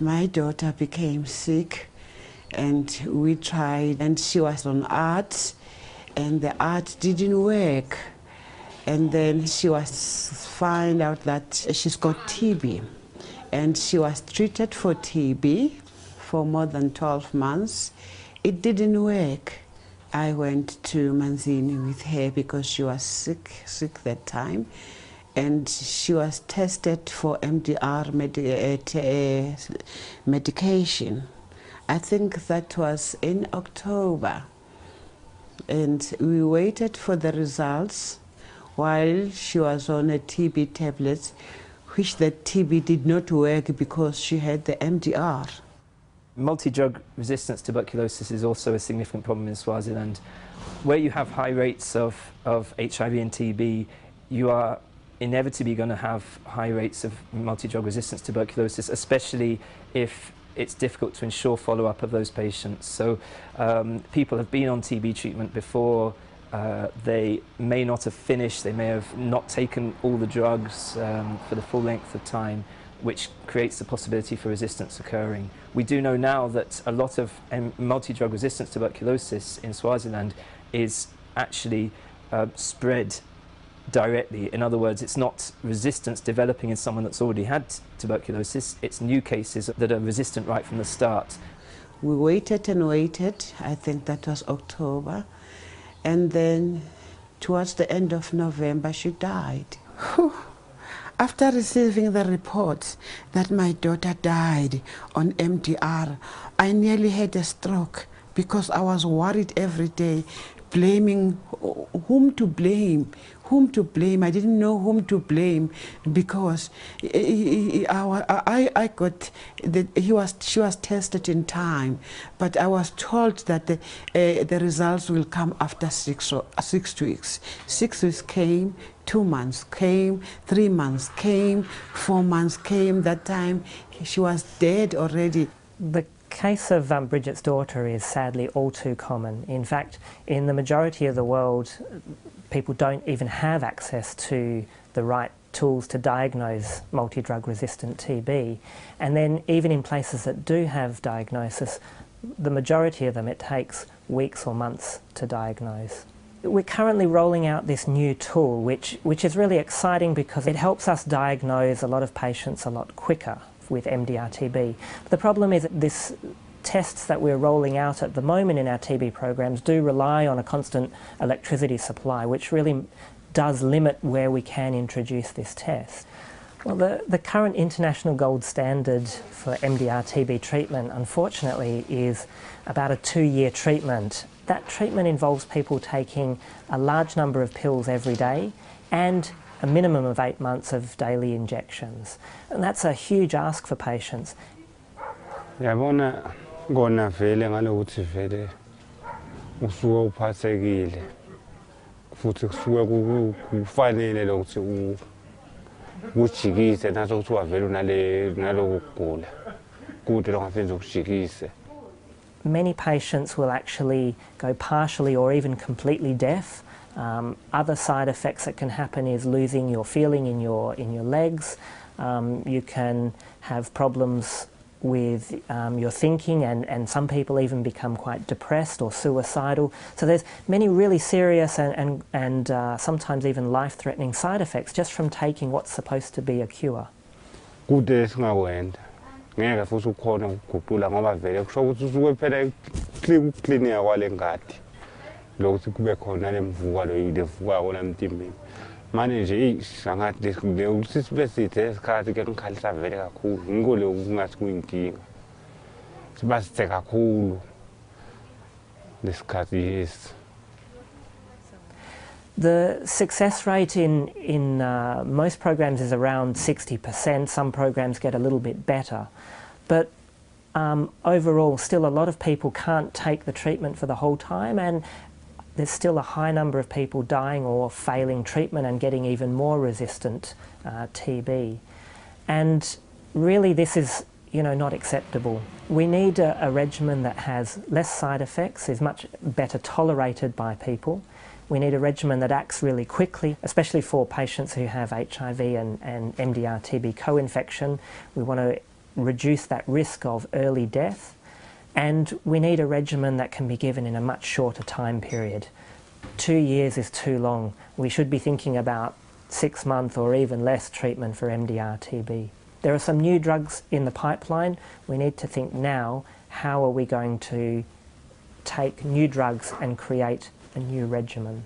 My daughter became sick and we tried, and she was on art and the art didn't work. And then she was found out that she's got TB and she was treated for TB for more than 12 months. It didn't work. I went to Manzini with her because she was sick that time, and she was tested for MDR medication. I think that was in October, and we waited for the results while she was on a TB tablet, which the TB did not work because she had the MDR. Multi-drug resistance tuberculosis is also a significant problem in Swaziland. Where you have high rates of HIV and TB, you are inevitably going to have high rates of multi-drug resistance tuberculosis, especially if it's difficult to ensure follow-up of those patients. So people have been on TB treatment before, they may not have finished, they may have not taken all the drugs for the full length of time, which creates the possibility for resistance occurring. We do know now that a lot of multi-drug resistance tuberculosis in Swaziland is actually spread directly. In other words, it's not resistance developing in someone that's already had tuberculosis, it's new cases that are resistant right from the start. We waited and waited, I think that was October, and then towards the end of November she died. After receiving the report that my daughter died on MDR, I nearly had a stroke because I was worried every day, blaming whom to blame. I didn't know whom to blame because I got she was tested in time, but I was told that the results will come after 6 weeks. 6 weeks came, 2 months came, 3 months came, 4 months came. That time she was dead already. The case of Bridget's daughter is sadly all too common. In fact, in the majority of the world, people don't even have access to the right tools to diagnose multi-drug resistant TB. And then even in places that do have diagnosis, the majority of them it takes weeks or months to diagnose. We're currently rolling out this new tool which is really exciting because it helps us diagnose a lot of patients a lot quicker with MDR-TB. The problem is that these tests that we're rolling out at the moment in our TB programs do rely on a constant electricity supply, which really does limit where we can introduce this test. Well, the current international gold standard for MDR-TB treatment, unfortunately, is about a 2-year treatment. That treatment involves people taking a large number of pills every day and a minimum of 8 months of daily injections. And that's a huge ask for patients. Yabona ngona vele ngalokuthi vele usuke uphathekile futhi kusuke kufanele lokuthi ujikise naso kuthiwa vele unaloku kugula kude lokungafenza ukujikise. Many patients will actually go partially or even completely deaf. Other side effects that can happen is losing your feeling in your legs. You can have problems with your thinking, and some people even become quite depressed or suicidal. So there's many really serious and sometimes even life-threatening side effects just from taking what's supposed to be a cure. Kude singakwenda ngeke futhi ukhona ukuguqula ngoba vele kusho ukuthi usuke phela uklinia kwale ngadi lokuthi kube khona lemvuka levuka kona emtimbeni. Manje nje sangathi sibe sithe esikhathi ke ngikhalisa vele kakhulu ngikole ukungathi kuyinkinga sibasithe kakhulu lesikhathi yes. The success rate in most programs is around 60%. Some programs get a little bit better, but overall still a lot of people can't take the treatment for the whole time, and there's still a high number of people dying or failing treatment and getting even more resistant TB. And really this is not acceptable. We need a regimen that has less side effects, is much better tolerated by people. We need a regimen that acts really quickly, especially for patients who have HIV and MDR-TB co-infection. We want to reduce that risk of early death, and we need a regimen that can be given in a much shorter time period. 2 years is too long. We should be thinking about 6-month or even less treatment for MDR-TB. There are some new drugs in the pipeline. We need to think now, how are we going to take new drugs and create a new regimen?